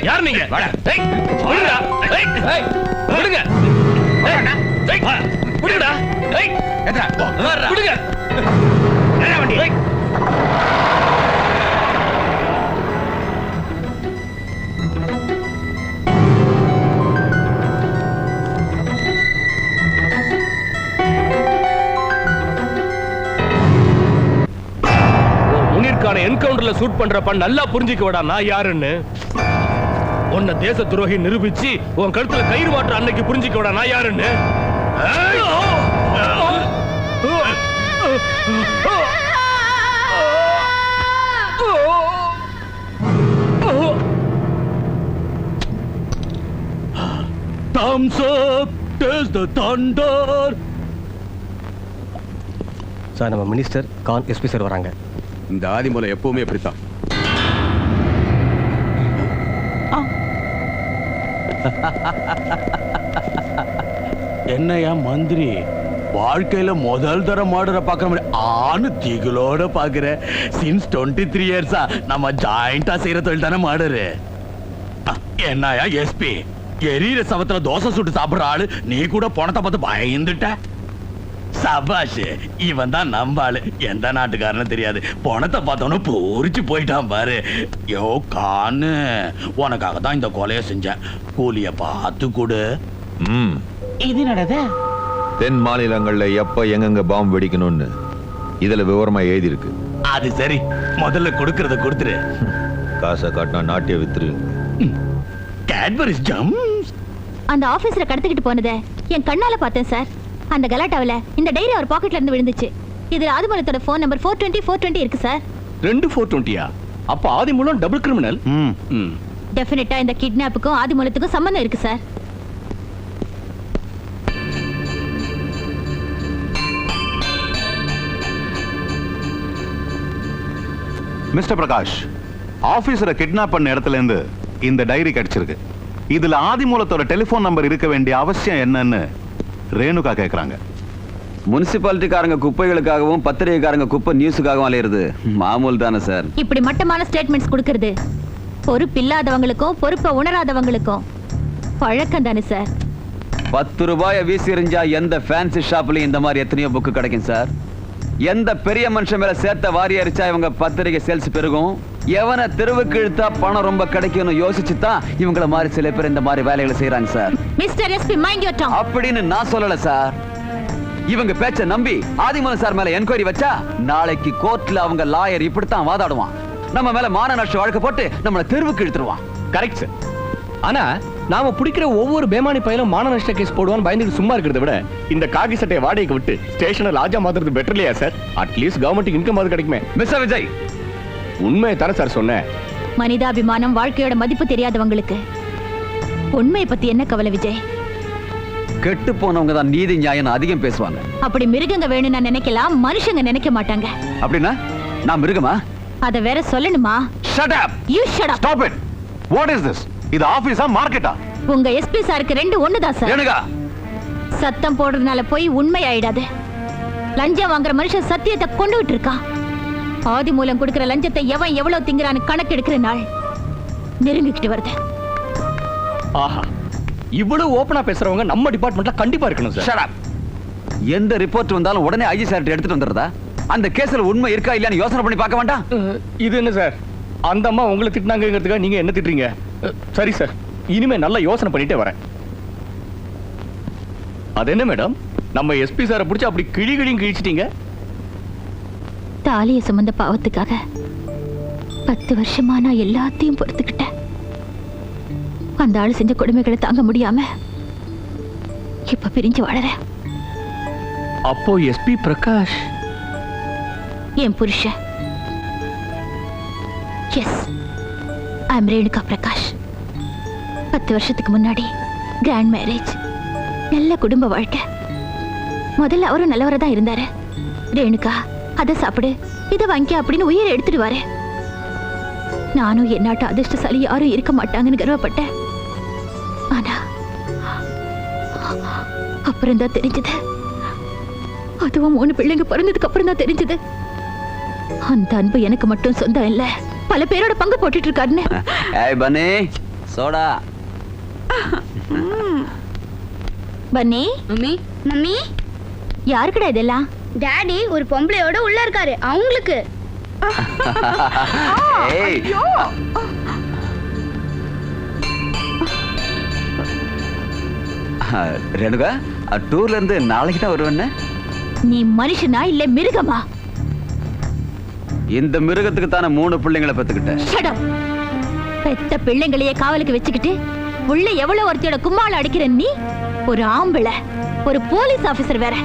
யார் நீங்க? என்கவுண்டர்ல சூட் பண்றப்ப நல்லா புரிஞ்சுக்கடா நான் யாருன்னு. உன்னை தேச துரோகி நிரூபிச்சு உன் கழுத்துல கயிறு மாற்ற அன்னைக்கு புரிஞ்சுக்கடா நான் யாருன்னு. Thumbs up, taste the thunder. Sir, நம்ம மினிஸ்டர் கான் எஸ்பி சார் வராங்க. இந்த ஆதிமூலம் எப்பவுமே அப்படித்தான். என்னையா மந்திரி, வாழ்க்கையில முதல் தரம் மாடுற பாக்குற ஆணு திகளோட பாக்குற. சின்ஸ் 23 இயர்ஸா நம்ம ஜாயிண்டா செய்யற தொழில் தானே மாடுரு. என்னையா எஸ்பி, எரியிற சவத்துல தோசை சுட்டு சாப்பிடுற ஆளு நீ கூட பணத்தை பார்த்து பயந்துட்ட. சபாஷ், இவன் தான் நம்பாளு. எந்த நாட்டுக்காரன்னு தெரியாது, பணத்தை பார்த்தவனு பூரிச்சு போயிட்டான் பாரு. யோ கான்னு, உனக்காக தான் இந்த கொலையை செஞ்சேன். கூலிய பார்த்து கொடு. இது நடத தென் மாநிலங்கள்ல எப்ப எங்கெங்க பாம்பு வெடிக்கணும்னு இதுல விவரமா எழுதி இருக்கு. அது சரி, முதல்ல கொடுக்கறத கொடுத்துரு. காசை காட்டினா நாட்டிய வித்துரு. கேட்பரிஸ் ஜம்ஸ். அந்த ஆபீஸ்ல கடத்திக்கிட்டு போனதை என் கண்ணால பார்த்தேன் சார். அந்த கலாட்டாவில இந்த டைரி அவர் பாக்கெட்ல இருந்து விழுந்துச்சு. இதுல ஆதிமூலத்தோட போன் நம்பர் 420 இருக்கு சார். 2 420யா? அப்ப ஆதிமூலம் டபுள் கிரிமினல். டெஃபினட்டா இந்த கிட்னாப்புக்கும் ஆதிமூலத்துக்கும் சம்பந்தம் இருக்கு சார். மிஸ்டர் பிரகாஷ், ஆபீசரை கிட்னாப் பண்ண இடத்துல இருந்து இந்த டைரி கிடைச்சிருக்கு. இதுல ஆதிமூலத்தோட டெலிபோன் நம்பர் இருக்க வேண்டிய அவசியம் என்னன்னு ரேணுகா கேக்குறாங்க. முனிசிபாலிட்டிக்காரங்க குப்பைகளுக்காகவும் பத்திரிகைக்காரங்க குப்பை நியூஸுக்காகவும் அலையிறது மாமூல் தானே சார். இப்படி மட்டமான ஸ்டேட்மெண்ட்ஸ் கொடுக்கிறது பொறுப்பு இல்லாதவங்களுக்கும் பொறுப்பை உணராதவங்களுக்கும் பழக்கம் தானே சார். 10 ரூபாயை வீசி எறிஞ்சா எந்த ஃபேன்சி ஷாப்லயும் இந்த மாதிரி எத்தனையோ புக்கு கிடைக்கும் சார். எந்த பெரிய மனுஷன் மேல சேர்த்த வாரி அரிச்சா இவங்க பத்திரிகை சேல்ஸ் பெருகும். எவனை தெருவுக்கு இழுத்தா பணம் ரொம்ப கிடைக்கும்னு யோசிச்சு தான் இவங்கள மாதிரி சில பேர் இந்த மாதிரி வேலைகளை செய்யறாங்க sir. Mister SP, mind your tongue. அப்படின்னு நான் சொல்லல சார். இவங்க பேச்ச நம்பி ஆதிமூலம் சார் மேல என்கொயரி வச்சா நாளைக்கு கோர்ட்ல அவங்க லாயர் இப்படித்தான் வாதாடுவான். நம்ம மேல மான நஷ்ட வழக்கு போட்டு நம்மள தெருவுக்கு இழுத்துருவான். Correct sir. ஆனா நாம பிடிக்கிற ஒவ்வொரு பேமானி பையிலும் மான நஷ்ட கேஸ் போடுவான்னு பயந்துட்டு சும்மா இருக்கிறத விட இந்த காகி சட்டையை வாடகைக்கு விட்டு ஸ்டேஷனை ராஜா மாத்துறது பெட்டர் இல்லையா சார்? அட்லீஸ்ட் கவர்மெண்ட் இன்கம் அது கிடைக்குமே. மிஸ்டர் விஜய், உண்மையை தர சார் சொன்னேன். மனிதாபிமானம், வாழ்க்கையோட மதிப்பு தெரியாதவங்களுக்கு உண்மையை பத்தி என்ன கவலை விஜய்? கெட்டு போனவங்க தான் நீதி நியாயம் அதிகம் பேசுவாங்க. அப்படி மிருகங்க வேணும்னு நான் நினைக்கலாம், மனுஷங்க நினைக்க மாட்டாங்க. அப்படின்னா நான் மிருகமா? அத வேற சொல்லணுமா? Shut up. You shut up. Stop it. What is this? இது ஆபீஸா மார்க்கெட்டா? உங்க எஸ்பி சாருக்கு 2 ஒண்ணுதான் சார். ரேணுகா, சத்தம் போடுறதுனால போய் உண்மை ஆயிடாது. லஞ்சம் வாங்குற மனுஷன் சத்தியத்தை கொண்டுகிட்டு இருக்கான். ஆதிமூலம் கொடுக்கிற லஞ்சத்தை எவன் எவ்வளவு திங்கிறான்னு கணக்கு எடுக்கிற நாள் நெருங்கிக்கிட்டு வருது. ஆஹா, இவ்வளவு ஓபனா பேசுறவங்க நம்ம டிபார்ட்மெண்ட்ல கண்டிப்பா இருக்கணும் சார். Shut up. எந்த ரிப்போர்ட் வந்தாலும் உடனே ஐஜி சார் எடுத்துட்டு வந்துறதா? அந்த கேஸ்ல உண்மை இருக்கா இல்லையான்னு யோசனை பண்ணி பார்க்க வேண்டாம்? இது என்ன சார், அந்த அம்மா உங்களை திட்டினாங்கிறதுக்காக நீங்க என்ன திட்டுறீங்க? சரி சார், இனிமே நல்லா யோசனை பண்ணிட்டே வரேன். அது என்ன மேடம், நம்ம எஸ்பி சாரை பிடிச்சி அப்படி கிழி கிழிச்சிட்டீங்க? தாலிய சுமந்த பாவத்துக்காக 10 வருஷமா நான் எல்லாத்தையும் பொறுத்துக்கிட்டேன். அந்த ஆள் செஞ்ச கொடுமைகளை தாங்க முடியாம இப்ப பிரிஞ்சு வாழறேன். அப்போ எஸ்பி பிரகாஷ் என் புருஷன். எஸ், ஐ அம் ரேணுகா பிரகாஷ். 10 வருஷத்துக்கு முன்னாடி கிராண்ட் மேரேஜ், நல்ல குடும்ப வாழ்க்கை. முதல்ல அவரும் நல்லவரா தான் இருந்தாரு. ரேணுகா அதை சாப்பிடு இதை வாங்கி அப்படின்னு உயிரை எடுத்துடுவாரு. நானும் என்னாட்ட அதிர்ஷ்டசாலி யாரும் இருக்க மாட்டாங்கன்னு கர்வப்பட்டேன். ஆனா அப்புறம் தான் தெரிஞ்சது, அதுவும் 3 பிள்ளைங்க பிறந்ததுக்கு அப்புறம் தான் தெரிஞ்சது, அந்த அன்பு எனக்கு மட்டும் சொந்தம் இல்ல, பல பேரோட பங்கு போட்டுட்டு இருக்காருன்னு. ஏய் பனே சோடா. பன்னி, மம்மி மம்மி யாருக்குடா இதெல்லாம்? டாடி ஒரு பொம்பளையோட உள்ள இருக்காரு அவங்களுக்கு. ஏய் ரேணுகா, டூர்ல இருந்து நாளைக்கு தான் வருவேன்னு. நீ மனுஷனா இல்ல மிருகமா? இந்த மிருகத்துக்கு தானே 3 பிள்ளைங்களை பெத்துக்கிட்ட. Shut up. பெத்த பிள்ளைங்களையே காவலுக்கு வச்சுக்கிட்டு உள்ள எவ்வளவு ஒருத்தியோட கும்மாள அடிக்கிற நீ ஒரு ஆம்பளை, ஒரு போலீஸ் ஆபீசர் வேற.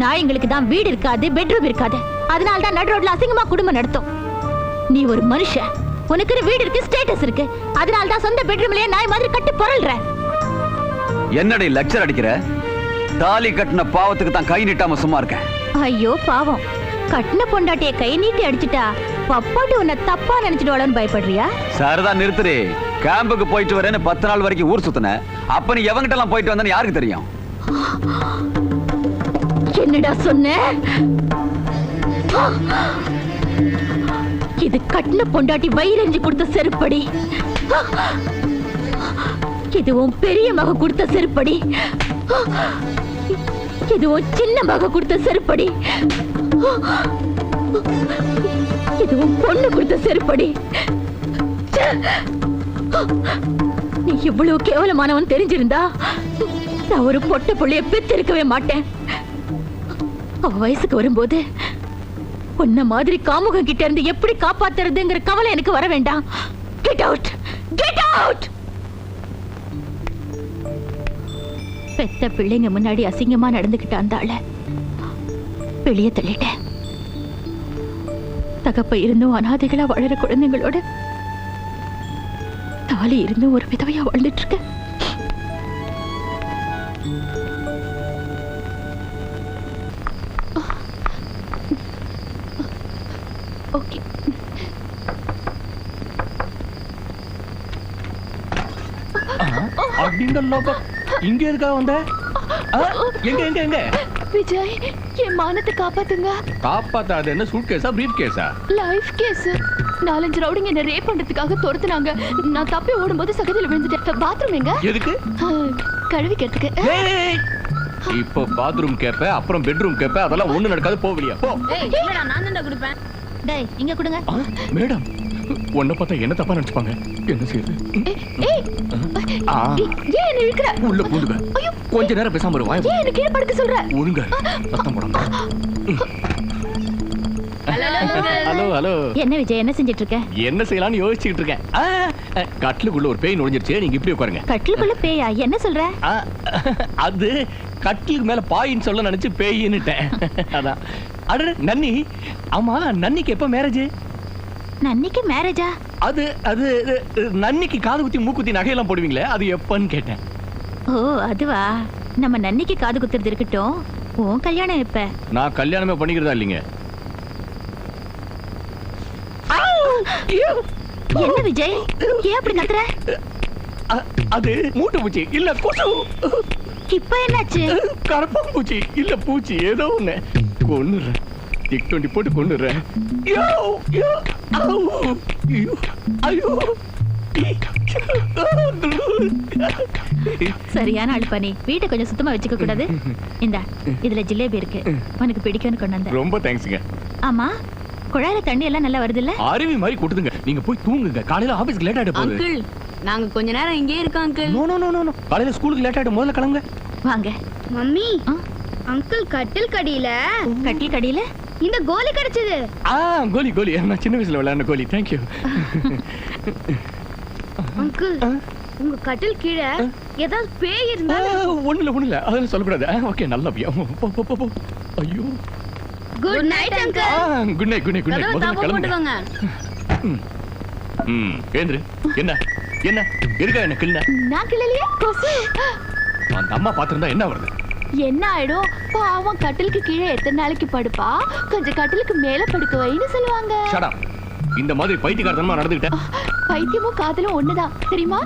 நாய்ங்களுக்கு தான் வீடு இருக்காது, பெட்ரூம் இருக்காது, அதனால தான் நடு ரோட்ல அசிங்கமா குடும்பம் நடத்தும். நீ ஒரு மனுஷன், உனக்கு வீடு இருக்கு, ஸ்டேட்டஸ் இருக்கு, அதனால தான் சொந்த பெட்ரூம்லயே நாய் மாதிரி கட்டி பொறல்ற. என்னடி லெக்சர் அடிக்கிற? தாலி கட்டின பாவத்துக்கு தான் கை நீட்டாம சும்மா இருக்கேன். ஐயோ பாவம், கட்டின பொண்டாட்டிய கை நீட்டி அடிச்சுட்டா பப்பாட்டி உன்னை தப்பா நினைச்சிடுவாளன்னு பயப்படுறியா? சரிதான், நிறுத்துறே. கேம்புக்கு போயிட்டு வரேன்னு 10 நாள் வரைக்கும் ஊர் சுத்தின. அப்ப நீ எவங்கிட்ட எல்லாம் போயிட்டு வந்தேன்னு யாருக்கு தெரியும்? என்னடா சொன்ன? இது கட்டின பொண்டாட்டி வயிறெஞ்சு கொடுத்த செருப்படி. இது உன் பெரிய மக கொடுத்த செருப்படி. இது உன் சின்ன மக கொடுத்த செருப்படி. இது உன் பொண்ணு கொடுத்த செருப்படி. நீ இவ்வளவு கேவலமானவன் தெரிஞ்சிருந்தா நான் ஒரு பொட்ட புள்ளைய பெத்திருக்கவே மாட்டேன். அவ வயசுக்கு வரும்போது உன்ன மாதிரி காமுகம் கிட்ட இருந்து எப்படி காப்பாத்துறதுங்கிற கவலை எனக்கு வர வேண்டாம். Get out, get out. பெத்த பிள்ளைங்க முன்னாடி அசிங்கமா நடந்துகிட்ட அந்த ஆள வெளியே தள்ளிட்டேன். தகப்ப இருந்தும் அனாதைகளா வாழற குழந்தைங்களோட தாலி இருந்தும் ஒரு விதவையா வாழ்ந்துட்டு இருக்க. ஓகே, இங்க இருக்கா வந்த? எங்க எங்க எங்க? விஜய், என் மானத்தை காப்பாத்துங்க. காப்பாத்தாது என்ன? சூட் கேஸா, பிரீஃப் கேஸா? Life case. 4-5 ரவுடிங்க என்ன ரேப் பண்றதுக்காக துரத்துனாங்க. நான் தப்பி ஓடும்போது சகதியில விழுந்துட்டேன். பாத்ரூம் எங்க? எதுக்கு? கழுவிக்கிறதுக்கு. இப்போ பாத்ரூம் கேப்ப, அப்புறம் பெட்ரூம் கேப்ப, அதெல்லாம் ஒண்ணு நடக்காது. போவலியா போ. இல்லடா, நான் தான் கொடுப்பேன். டேய், இங்க கொடுங்க. மேடம், உன்னை பார்த்தா என்ன தப்பா நினைச்சுப்பாங்க. என்ன செய்யுது? ஏய், ஏன் என்ன இழுக்குற? உள்ள பூந்துங்க. கொஞ்ச நேரம் பேசாம இரு. ஏன் என்ன கீழே படுக்க சொல்ற? ஒழுங்க சத்தம் போடாம. Hello hello. என்ன விஜய், என்ன செஞ்சிட்டு இருக்க? என்ன செய்யலாம்னு யோசிச்சுட்டு இருக்கேன். கட்டிலுக்குள்ள ஒரு பேய் நுழைஞ்சிருச்சு. நீங்க இப்படி உட்காருங்க. கட்டிலுக்குள்ள பேயா? என்ன சொல்ற? அது கட்டிலுக்கு மேல பாயின்னு சொல்ல நினைச்சு பேயின்னுட்டேன். அதான். அட நன்னி, ஆமா நன்னிக்கு எப்ப மேரேஜ்? நன்னிக்கு மேரேஜா? அது அது நன்னிக்கு காது குத்தி மூக்குத்தி நகையெல்லாம் போடுவீங்களே, அது எப்பன்னு கேட்டேன். ஓ அதுவா? நம்ம நன்னிக்கு காது குத்துறது இருக்கட்டும், உன் கல்யாணம் எப்ப? நான் கல்யாணமே பண்ணிக்கிறதா இல்லைங்க. என்ன விஜய், ஏன் அப்படி கத்துற? அது மூட்டை பூச்சி இல்ல கொசு. இப்ப என்னாச்சு? கரப்பான் பூச்சி இல்ல பூச்சி, ஏதோ ஒண்ணு. கொன்னுறேன், டிக் 20 போட்டு கொன்னுறேன். சரியான ஆள் பண்ணி வீட்டை கொஞ்சம் சுத்தமா வச்சுக்க கூடாது. இந்த இதுல ஜிலேபி இருக்கு, உனக்கு பிடிக்கும்னு கொண்டு வந்தேன். ரொம்ப தேங்க்ஸ்ங்க. ஆமா, குழாயில தண்ணி எல்லாம் நல்லா வருது இல்ல? அருவி மாதிரி கொட்டுதுங்க. நீங்க போய் தூங்குங்க, காலையில ஆபீஸ்க்கு லேட் ஆயிட போகுது. அங்கிள், நாங்க கொஞ்ச நேரம் இங்கே இருக்கோம் uncle. No no no no, காலையில ஸ்கூலுக்கு லேட் ஆயிடும். முதல்ல கிளம்புங்க. வாங்க. மம்மி, அங்கிள் கட்டில் கடியில கட்டில் கடியில இந்த கோலி கிடைச்சது. கோலி கோலி, நான் சின்ன வயசுல விளையாடின கோலி. தேங்க்யூ. அங்கிள், உங்க கட்டில் கீழே ஏதாவது பேய் இருந்தா? ஒண்ணுல அதெல்லாம் சொல்லக்கூடாது. ஓகே, நல்ல போ போ போ. ஐயோ, good night uncle. Good night good night good night. முதல்ல கிளம்புங்க. ஏந்திரு. என்ன என்ன இருக்கா? என்ன கிள்ள? நான் கிள்ளலையே. கொசு. அந்த அம்மா பாத்திருந்தா என்ன வருது? என்ன ஆயிடும்? பாவம், கட்டிலுக்கு கீழே எத்தனை நாளைக்கு படுப்பா? கொஞ்சம் கட்டிலுக்கு மேல படுக்க வைன்னு சொல்லுவாங்க. Shut up. இந்த மாதிரி பைத்தியக்காரத்தனமா நடந்துக்கிட்டேன். பைத்தியமும் காதலும் ஒண்ணுதான், தெரியுமா?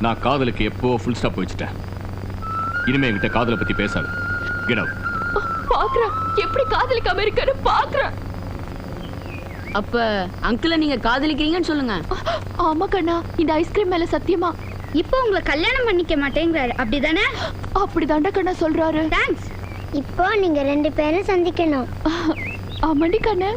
நான் காதலுக்கு எப்போ ஃபுல் ஸ்டாப் வச்சுட்டேன். இனிமே என்கிட்ட காதலை பத்தி பேசாது. Get out. பாக்குறேன் எப்படி காதலுக்கு அமெரிக்கான்னு பாக்குறேன். அப்ப அங்கிள நீங்க காதலிக்கிறீங்கன்னு சொல்லுங்க. ஆமா கண்ணா, இந்த ஐஸ்கிரீம் மேல சத்தியமா. இப்போ உங்களை கல்யாணம் பண்ணிக்க மாட்டேங்கிறாரு அப்படிதானே? அப்படிதாண்டா கண்ணா சொல்றாரு. தேங்க்ஸ். இப்போ நீங்க 2 பேரும் சந்திக்கணும். ஆமாண்டி கண்ணு.